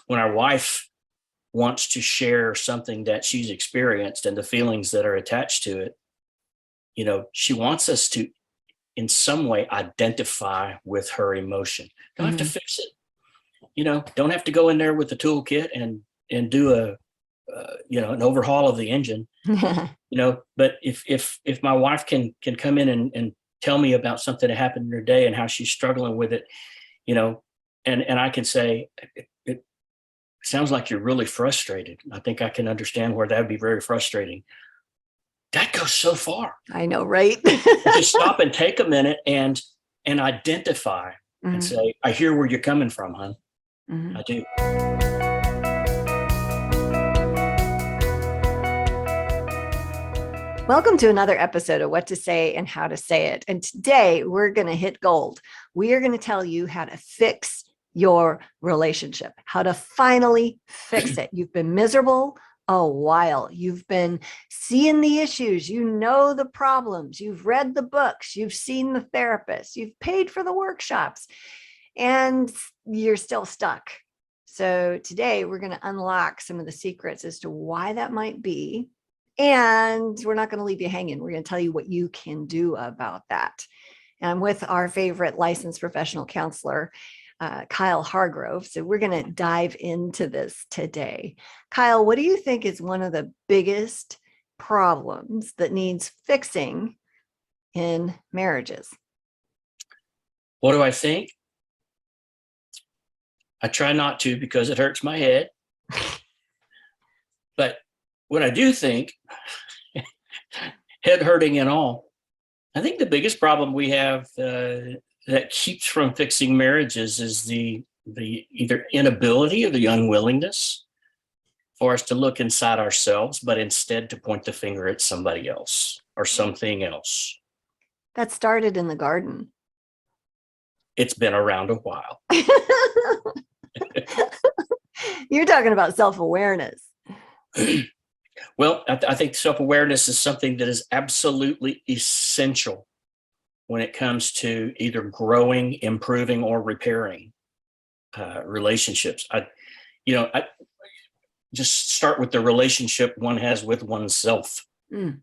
when our wife wants to share something that she's experienced and the feelings that are attached to it, she wants us to, in some way, identify with her emotion. Don't have to fix it. Don't have to go in there with the toolkit and do an overhaul of the engine. But if my wife can come in and tell me about something that happened in her day and how she's struggling with it, and I can say, it sounds like you're really frustrated. I think I can understand where that would be very frustrating. That goes so far. I know, right? Just stop and take a minute and identify and say, I hear where you're coming from, hon. I do. Welcome to another episode of What to Say and How to Say It. And today we're going to hit gold. We are going to tell you how to fix your relationship, how to finally fix it. You've been miserable a while. You've been seeing the issues. You know the problems. You've read the books. You've seen the therapist. You've paid for the workshops, and you're still stuck. So today we're going to unlock some of the secrets as to why that might be. And we're not going to leave you hanging. We're going to tell you what you can do about that. And I'm with our favorite licensed professional counselor, Kyle Hargrove. So we're going to dive into this today. Kyle, what do you think is one of the biggest problems that needs fixing in marriages? What do I think? I try not to because it hurts my head. But what I do think, head hurting and all, I think the biggest problem we have that keeps from fixing marriages is the either inability or the unwillingness for us to look inside ourselves, but instead to point the finger at somebody else or something else. That started in the garden. It's been around a while. You're talking about self-awareness. Well, I think self-awareness is something that is absolutely essential when it comes to either growing, improving, or repairing relationships. I just start with the relationship one has with oneself, and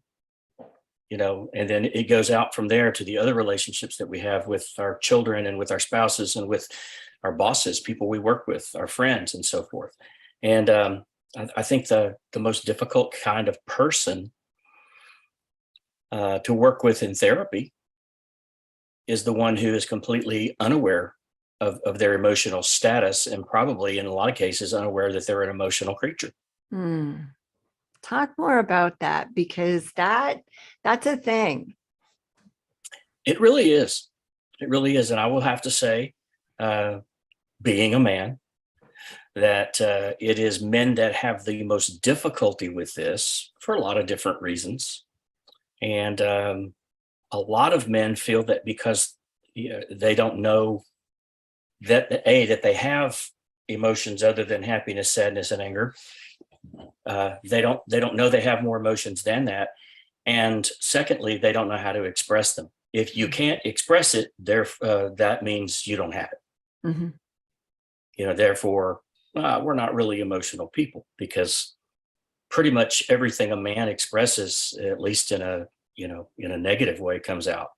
then it goes out from there to the other relationships that we have with our children and with our spouses and with our bosses, people we work with, our friends, and so forth. And I think the most difficult kind of person to work with in therapy is the one who is completely unaware of their emotional status, and probably in a lot of cases unaware that they're an emotional creature. Talk more about that, because that's a thing. It really is. It really is. And I will have to say, being a man, that it is men that have the most difficulty with this for a lot of different reasons. And a lot of men feel that because they don't know that they have emotions other than happiness, sadness, and anger. They don't know they have more emotions than that. And secondly, they don't know how to express them. If you can't express it, that means you don't have it. Therefore, we're not really emotional people, because pretty much everything a man expresses, at least in a negative way, comes out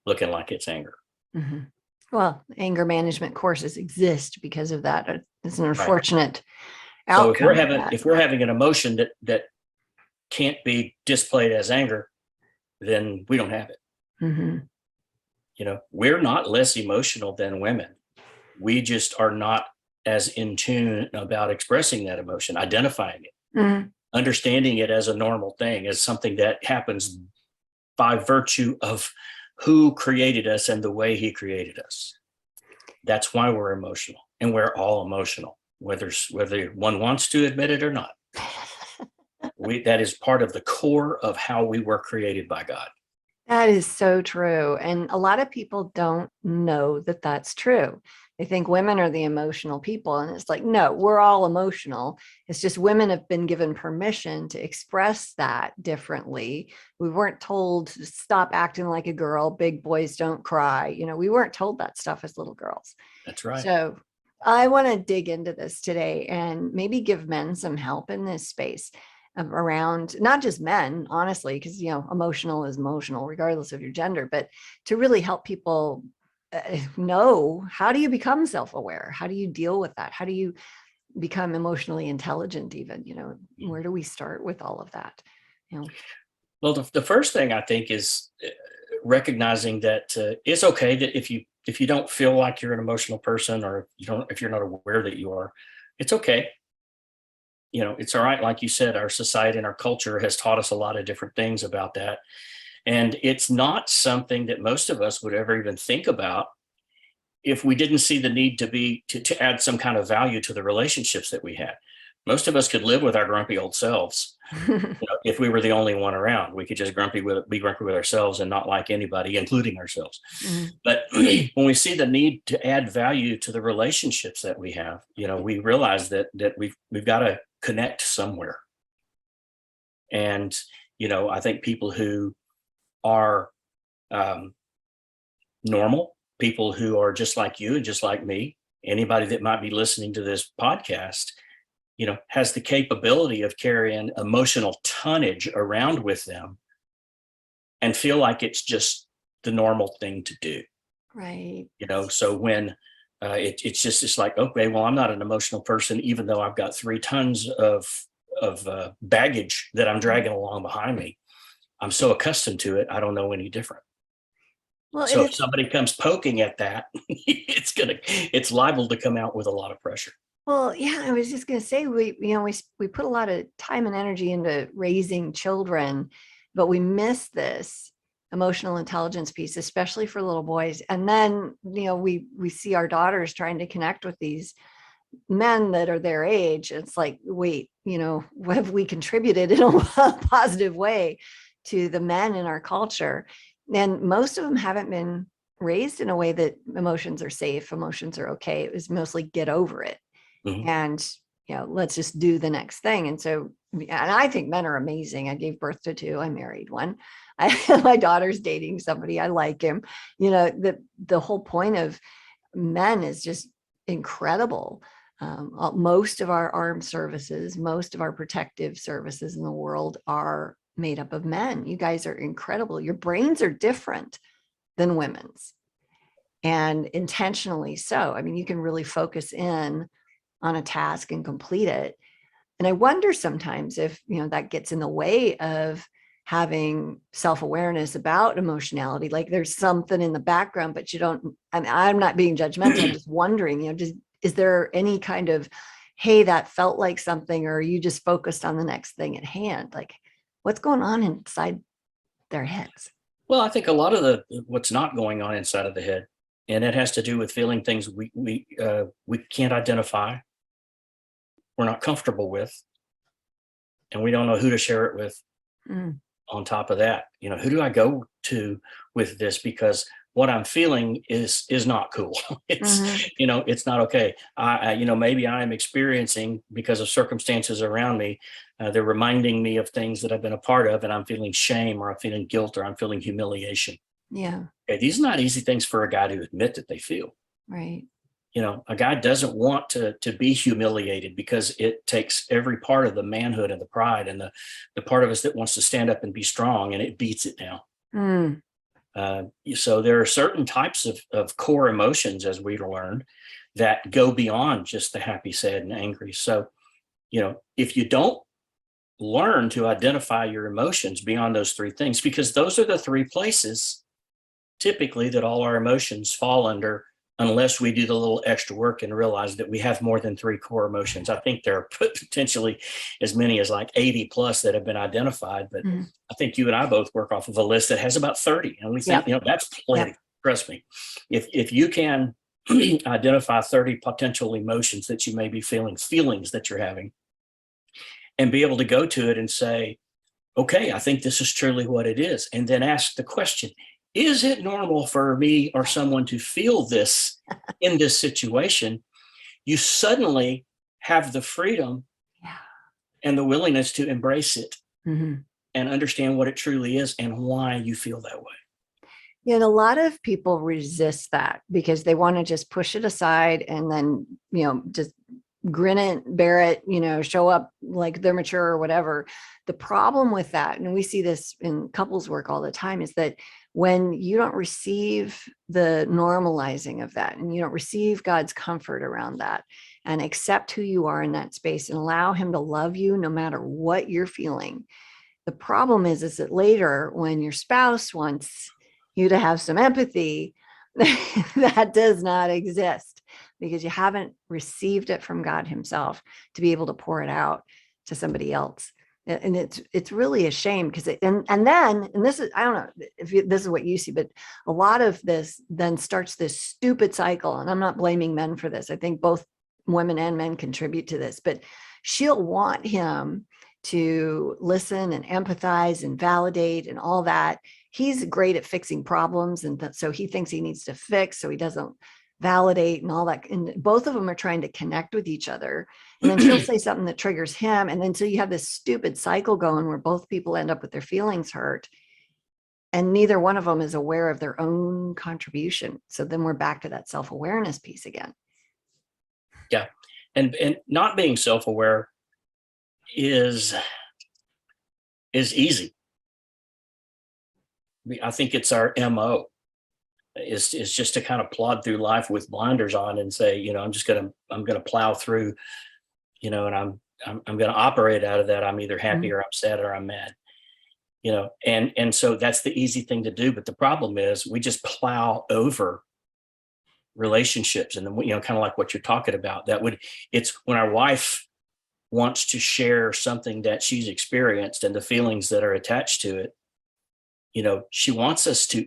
looking like it's anger. Well, anger management courses exist because of that. It's an unfortunate outcome. So if we're having an emotion that can't be displayed as anger, then we don't have it. We're not less emotional than women. We just are not as in tune about expressing that emotion, identifying it, understanding it as a normal thing, as something that happens by virtue of who created us and the way he created us. That's why we're emotional, and we're all emotional, whether one wants to admit it or not. That is part of the core of how we were created by God. That is so true. And a lot of people don't know that that's true. They think women are the emotional people. And it's like, no, we're all emotional. It's just women have been given permission to express that differently. We weren't told to stop acting like a girl. Big boys don't cry. We weren't told that stuff as little girls. That's right. So I want to dig into this today and maybe give men some help in this space around not just men, honestly, because, emotional is emotional, regardless of your gender, but to really help people know, how do you become self-aware? How do you deal with that? How do you become emotionally intelligent even? Where do we start with all of that? You know, Well, the first thing I think is recognizing that it's okay that if you don't feel like you're an emotional person, or if you're not aware that you are, it's okay. It's all right. Like you said, our society and our culture has taught us a lot of different things about that. And it's not something that most of us would ever even think about if we didn't see the need to add some kind of value to the relationships that we had. Most of us could live with our grumpy old selves. If we were the only one around, we could just be grumpy with ourselves and not like anybody, including ourselves. Mhm. But when we see the need to add value to the relationships that we have, we realize that we've got to connect somewhere. And I think people who are um, normal, people who are just like you and just like me, anybody that might be listening to this podcast, has the capability of carrying emotional tonnage around with them and feel like it's just the normal thing to do. Right. So when it's like, okay, well, I'm not an emotional person, even though I've got 3 tons of baggage that I'm dragging along behind me. I'm so accustomed to it, I don't know any different. Well, and So if it's somebody comes poking at that, it's liable to come out with a lot of pressure. Well, yeah, I was just going to say we put a lot of time and energy into raising children, but we miss this emotional intelligence piece, especially for little boys. And then, we see our daughters trying to connect with these men that are their age. It's like, wait, what have we contributed in a positive way to the men in our culture? And most of them haven't been raised in a way that emotions are safe, emotions are okay. It was mostly get over it, Mhm. and let's just do the next thing. And so, and I think men are amazing. I gave birth to 2. I married one. My daughter's dating somebody. I like him. The whole point of men is just incredible. Most of our armed services, most of our protective services in the world are made up of men. You guys are incredible. Your brains are different than women's, and intentionally so. I mean, you can really focus in on a task and complete it. And I wonder sometimes if, that gets in the way of having self-awareness about emotionality. Like there's something in the background, but you don't, I'm not being judgmental. I'm just wondering, is there any kind of, hey, that felt like something, or are you just focused on the next thing at hand? Like what's going on inside their heads? Well, I think a lot of what's not going on inside of the head, and it has to do with feeling things we can't identify, we're not comfortable with, and we don't know who to share it with. Mm, On top of that, who do I go to with this? Because what I'm feeling is not cool. It's mhm. it's not okay. Maybe I am experiencing, because of circumstances around me, they're reminding me of things that I've been a part of, and I'm feeling shame, or I'm feeling guilt, or I'm feeling humiliation. Yeah, Okay, these are not easy things for a guy to admit that they feel. right. A guy doesn't want to be humiliated, because it takes every part of the manhood and the pride and the part of us that wants to stand up and be strong, and it beats it down. Mm, So there are certain types of core emotions, as we learned, that go beyond just the happy, sad, and angry. So, if you don't learn to identify your emotions beyond those 3 things, because those are the 3 places typically that all our emotions fall under, unless we do the little extra work and realize that we have more than 3 core emotions. I think there are potentially as many as like 80 plus that have been identified, but mm. I think you and I both work off of a list that has about 30, and we think, Yep. that's Yep. plenty. Trust me. If you can identify 30 potential emotions that you may be feelings that you're having, and be able to go to it and say, okay, I think this is truly what it is. And then ask the question, is it normal for me or someone to feel this in this situation? You suddenly have the freedom Yeah. and the willingness to embrace it Mhm. and understand what it truly is and why you feel that way. Yeah, and a lot of people resist that because they want to just push it aside and then, just grin it, bear it, show up like they're mature or whatever. The problem with that, and we see this in couples work all the time, is that when you don't receive the normalizing of that and you don't receive God's comfort around that and accept who you are in that space and allow him to love you no matter what you're feeling. The problem is that later when your spouse wants you to have some empathy, that does not exist because you haven't received it from God himself to be able to pour it out to somebody else. And it's really a shame because and this is, I don't know if this is what you see, but a lot of this then starts this stupid cycle. And I'm not blaming men for this. I think both women and men contribute to this, but she'll want him to listen and empathize and validate and all that. He's great at fixing problems. And so he thinks he needs to fix, so he doesn't validate and all that. And both of them are trying to connect with each other. And then she'll say something that triggers him. And then so you have this stupid cycle going where both people end up with their feelings hurt. And neither one of them is aware of their own contribution. So then we're back to that self-awareness piece again. Yeah. And not being self-aware is easy. I think it's our MO is just to kind of plod through life with blinders on and say, I'm going to plow through, and I'm going to operate out of that. I'm either happy or I'm sad or I'm mad, and so that's the easy thing to do. But the problem is we just plow over relationships. And then, kind of like what you're talking about, it's when our wife wants to share something that she's experienced and the feelings that are attached to it, she wants us to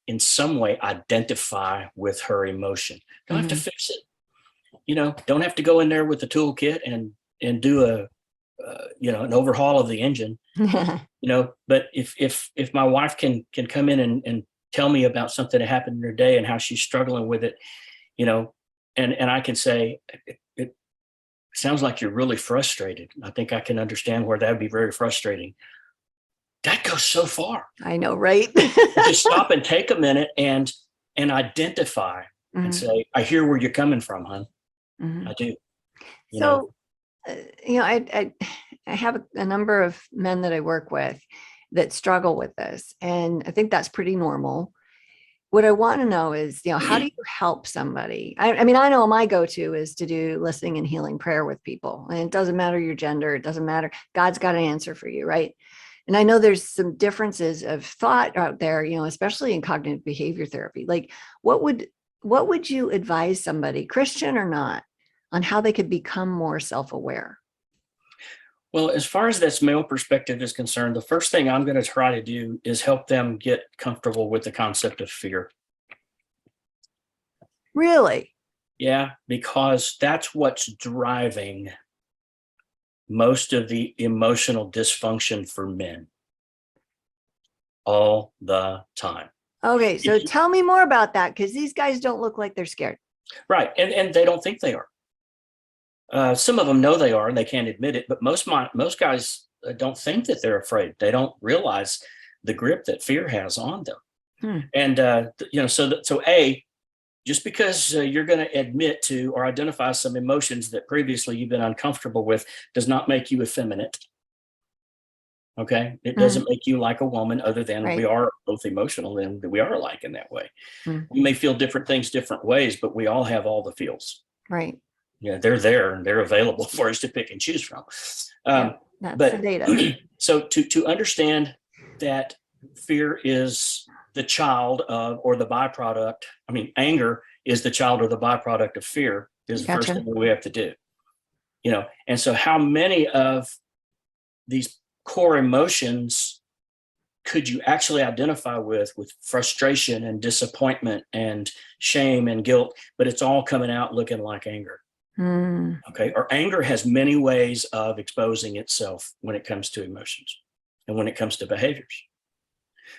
in some way identify with her emotion. Don't have to fix it, don't have to go in there with the toolkit and do an overhaul of the engine. But if my wife can come in and tell me about something that happened in her day and how she's struggling with it, and I can say, it sounds like you're really frustrated. I think I can understand where that would be very frustrating. That goes so far. I know, right? Just stop and take a minute and identify and say, I hear where you're coming from, hon. I do. So, I have a number of men that I work with that struggle with this. And I think that's pretty normal. What I want to know is, how do you help somebody? I mean, I know my go-to is to do listening and healing prayer with people. And it doesn't matter your gender. It doesn't matter. God's got an answer for you, right? And I know there's some differences of thought out there, especially in cognitive behavior therapy. Like what would you advise somebody, Christian or not, on how they could become more self-aware? Well, as far as this male perspective is concerned, the first thing I'm going to try to do is help them get comfortable with the concept of fear. Really? Yeah, because that's what's driving most of the emotional dysfunction for men all the time. Okay, so tell me more about that, because these guys don't look like they're scared. Right, and they don't think they are. Some of them know they are, and they can't admit it. But most guys don't think that they're afraid. They don't realize the grip that fear has on them. And so just because you're going to admit to or identify some emotions that previously you've been uncomfortable with does not make you effeminate. Okay, it doesn't make you like a woman, other than we are both emotional and we are alike in that way. We may feel different things different ways, but we all have all the feels. Right. Yeah, they're there and they're available for us to pick and choose from. That's the data. So to understand that fear is the child of, or the byproduct, anger is the child or the byproduct of fear, is the first thing we have to do. And so how many of these core emotions could you actually identify with frustration and disappointment and shame and guilt, but it's all coming out looking like anger. Okay. Or anger has many ways of exposing itself when it comes to emotions and when it comes to behaviors.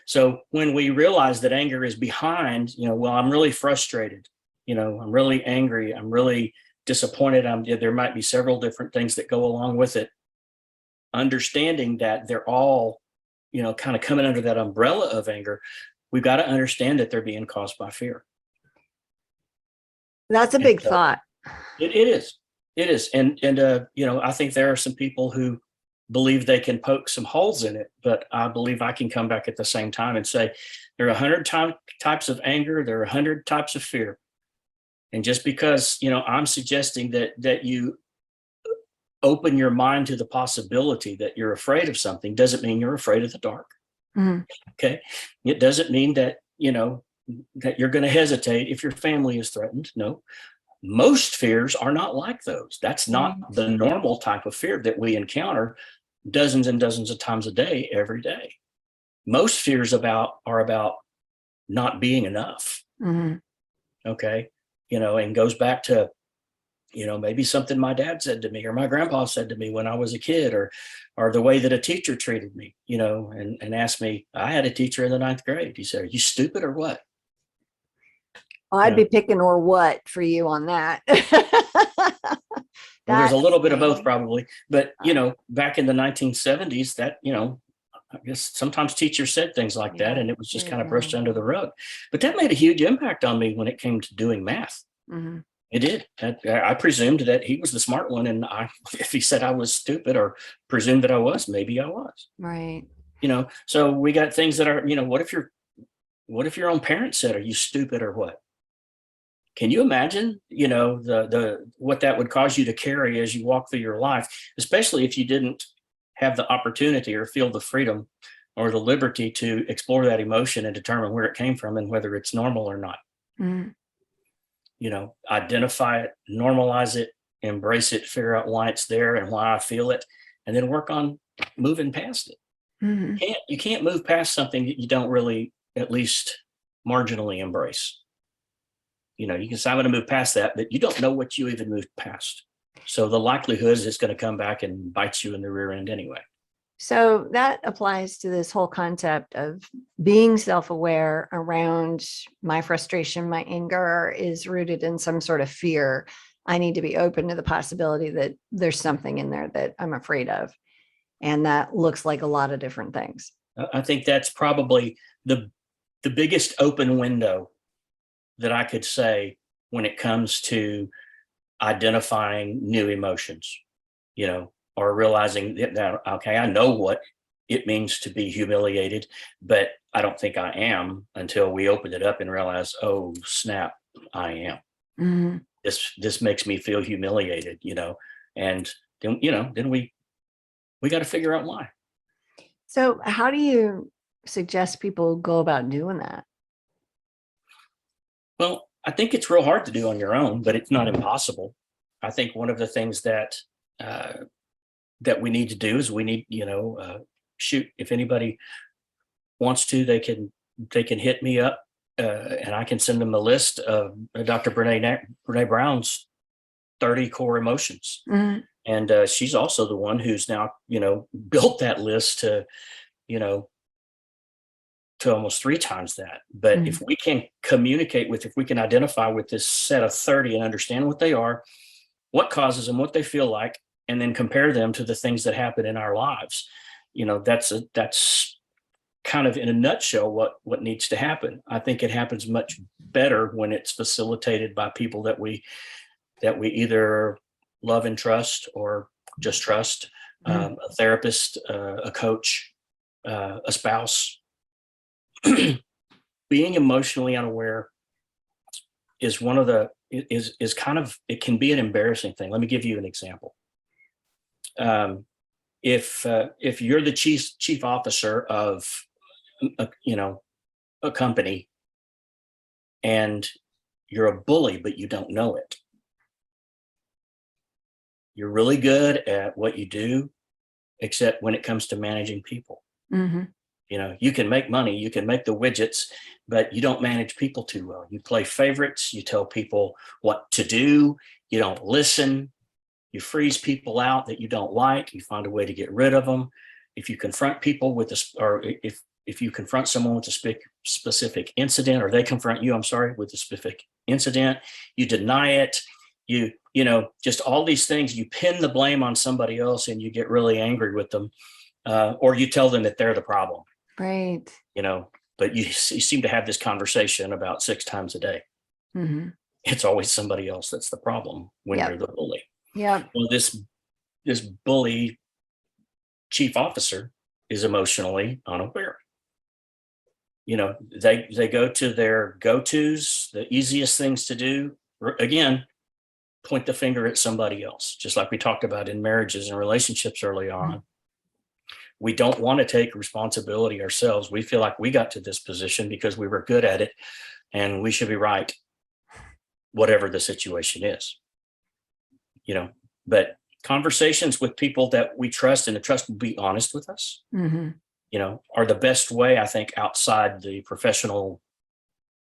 So when we realize that anger is behind, I'm really frustrated, I'm really angry, I'm really disappointed, there might be several different things that go along with it. Understanding that they're all, kind of coming under that umbrella of anger, we've got to understand that they're being caused by fear. That's a And big so thought. it is. It is. And I think there are some people who believe they can poke some holes in it, but I believe I can come back at the same time and say there are 100 types of anger, there are 100 types of fear. And just because, I'm suggesting that you open your mind to the possibility that you're afraid of something doesn't mean you're afraid of the dark. Mhm. Okay. It doesn't mean that, that you're going to hesitate if your family is threatened. No, most fears are not like those. That's not Right. the normal type of fear that we encounter dozens and dozens of times a day, every day. Most fears are about not being enough. Mhm. Okay. And goes back to, maybe something my dad said to me or my grandpa said to me when I was a kid, or the way that a teacher treated me, and asked me. I had a teacher in the 9th grade. He said, "Are you stupid or what?" Well, You I'd know, be picking or what for you on that. well, there's a That's little bit of both probably, but uh, back in the 1970s, that, I guess sometimes teachers said things like that, yeah, and it was just there's kind of brushed no. under the rug. But that made a huge impact on me when it came to doing math. Mhm. It did. I presumed that he was the smart one, and if he said I was stupid or presumed that I was, maybe I was. Right. So we got things that are, what if your own parents said, "Are you stupid or what?" Can you imagine, the what that would cause you to carry as you walk through your life, especially if you didn't have the opportunity or feel the freedom or the liberty to explore that emotion and determine where it came from and whether it's normal or not. Mhm. Identify it, normalize it, embrace it, figure out why it's there and why I feel it, and then work on moving past it. Mhm. You can't move past something that you don't really at least marginally embrace. You can say, "I'm going to move past that," but you don't know what you even moved past. So the likelihood is it's going to come back and bite you in the rear end anyway. So that applies to this whole concept of being self-aware around my frustration, my anger is rooted in some sort of fear. I need to be open to the possibility that there's something in there that I'm afraid of. And that looks like a lot of different things. I think that's probably the biggest open window that I could say when it comes to identifying new emotions, or realizing that, okay, I know what it means to be humiliated, but I don't think I am until we open it up and realize, oh snap, I am. Mhm. This makes me feel humiliated, and then we got to figure out why. So how do you suggest people go about doing that? Well, I think it's real hard to do on your own, but it's not impossible. I think one of the things uh, that we need to do is we need, shoot, if anybody wants to, they can hit me up, and I can send them a list of Dr. Brene Brown's 30 core emotions. Mhm. And she's also the one who's now, built that list you know, to almost 3 times that. But Mhm. if we can if we can identify with this set of 30 and understand what they are, what causes them, what they feel like, and then compare them to the things that happen in our lives, that's kind of in a nutshell what needs to happen. I think it happens much better when it's facilitated by people that we either love and trust or just trust, Mhm. a therapist, a coach, a spouse. Being emotionally unaware is one of the is kind of, it can be an embarrassing thing. Let me give you an example. Um, if you're the chief officer of a company, and you're a bully but you don't know it, you're really good at what you do, except when it comes to managing people. Mhm. You can make money, you can make the widgets, but you don't manage people too well. You play favorites, you tell people what to do, you don't listen, you freeze people out that you don't like, you find a way to get rid of them. If you confront people with this, or if you confront someone with a specific incident, or they confront you, I'm sorry, with a specific incident, you deny it. Just all these things, you pin the blame on somebody else and you get really angry with them, or you tell them that they're the problem. Right. you know but you seem to have this conversation about 6 times a day. Mm-hmm. It's always somebody else that's the problem when Yep. you're the bully. Yep. Well, this bully chief officer is emotionally unaware. They go to their go-tos, the easiest things to do. Again, point the finger at somebody else, just like we talked about in marriages and relationships early on. Mhm. We don't want to take responsibility ourselves. We feel like we got to this position because we were good at it and we should be right, whatever the situation is. But conversations with people that we trust and the trust will be honest with us, Mm-hmm. are the best way, I think, outside the professional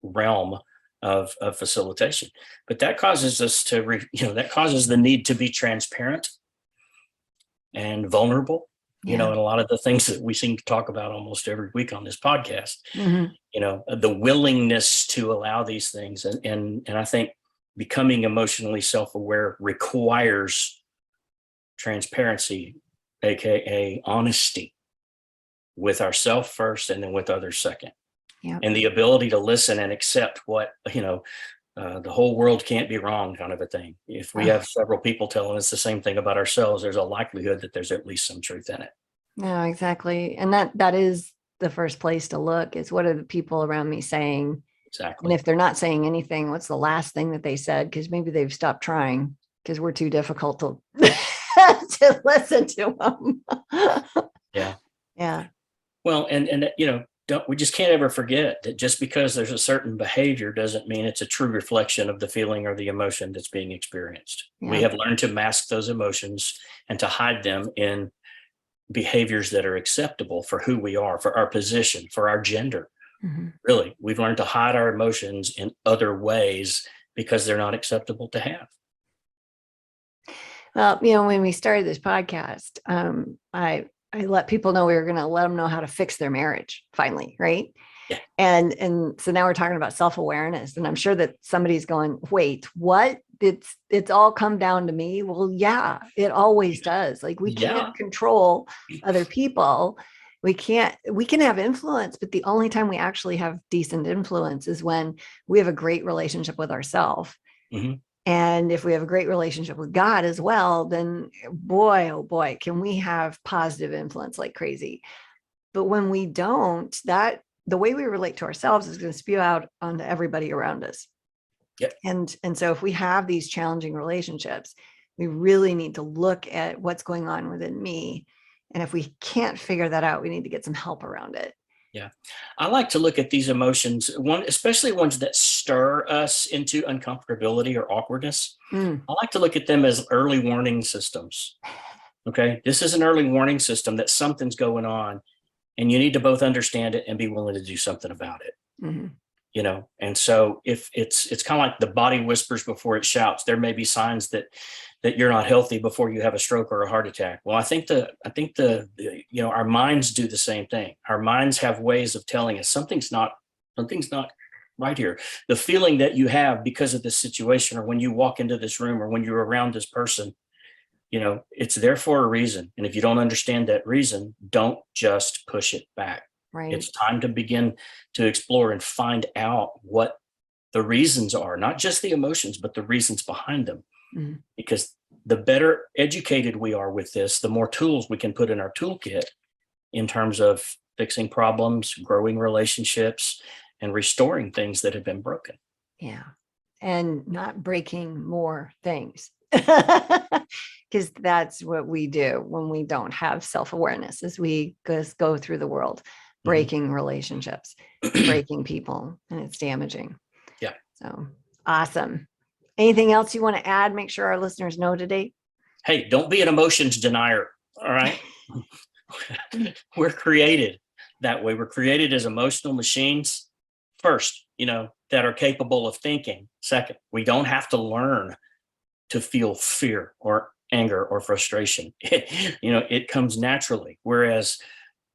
realm of facilitation. But that causes us that causes the need to be transparent and vulnerable, Yeah. and a lot of the things that we seem to talk about almost every week on this podcast, Mm-hmm. the willingness to allow these things. And I think becoming emotionally self-aware requires transparency, AKA honesty, with ourselves first and then with others second. Yeah. And the ability to listen and accept what, the whole world can't be wrong kind of a thing. If we have several people telling us the same thing about ourselves, there's a likelihood that there's at least some truth in it. No, exactly. And that is the first place to look, is what are the people around me saying? And Exactly. if they're not saying anything, what's the last thing that they said? Because maybe they've stopped trying because we're too difficult to to listen to them. Yeah. Yeah. Well, and we just can't ever forget that just because there's a certain behavior doesn't mean it's a true reflection of the feeling or the emotion that's being experienced. We Yeah. have learned to mask those emotions and to hide them in behaviors that are acceptable for who we are, for our position, for our gender. Mm-hmm. Really, we've learned to hide our emotions in other ways because they're not acceptable to have. Well, when we started this podcast, I let people know we were going to let them know how to fix their marriage finally, right? Yeah. And so now we're talking about self-awareness, and I'm sure that somebody's going, wait, what? It's all come down to me. Well, yeah, it always does. Like, we Yeah. can't control other people. We can have influence, but the only time we actually have decent influence is when we have a great relationship with ourselves. Mm-hmm. And if we have a great relationship with God as well, then boy, oh boy, can we have positive influence like crazy. But when we don't, that the way we relate to ourselves is going to spew out onto everybody around us. Yep. And so if we have these challenging relationships, we really need to look at what's going on within me. And if we can't figure that out, we need to get some help around it. Yeah. I like to look at these emotions, especially ones that stir us into uncomfortability or awkwardness. Mm. I like to look at them as early warning systems. Okay. This is an early warning system that something's going on, and you need to both understand it and be willing to do something about it. Mm-hmm. And so if it's kind of like the body whispers before it shouts, there may be signs that you're not healthy before you have a stroke or a heart attack. Well, I think our minds do the same thing. Our minds have ways of telling us something's not right here. The feeling that you have because of this situation, or when you walk into this room, or when you're around this person, it's there for a reason. And if you don't understand that reason, don't just push it back. Right. It's time to begin to explore and find out what the reasons are, not just the emotions, but the reasons behind them. Mm-hmm. Because the better educated we are with this, the more tools we can put in our toolkit in terms of fixing problems, growing relationships, and restoring things that have been broken. Yeah. And not breaking more things. Because that's what we do when we don't have self-awareness, is we just go through the world breaking relationships, breaking people, and it's damaging. Yeah. So awesome. Anything else you want to add? Make sure our listeners know today. Hey, don't be an emotions denier. All right. We're created that way. We're created as emotional machines. First, that are capable of thinking. Second, we don't have to learn to feel fear or anger or frustration. It comes naturally. Whereas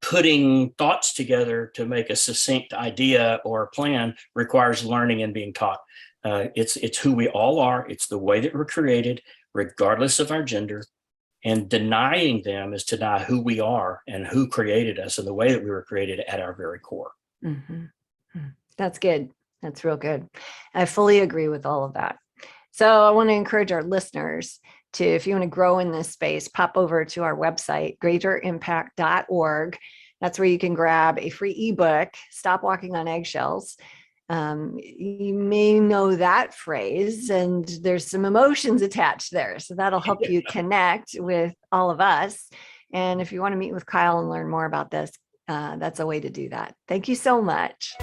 putting thoughts together to make a succinct idea or a plan requires learning and being taught. It's who we all are. It's the way that we're created, regardless of our gender. And denying them is to deny who we are and who created us and the way that we were created at our very core. Mhm. That's good. That's real good. I fully agree with all of that. So I want to encourage our listeners to, if you want to grow in this space, pop over to our website, greaterimpact.org. That's where you can grab a free ebook, Stop Walking on Eggshells. You may know that phrase, and there's some emotions attached there. So that'll help you connect with all of us. And if you want to meet with Kyle and learn more about this, that's a way to do that. Thank you so much.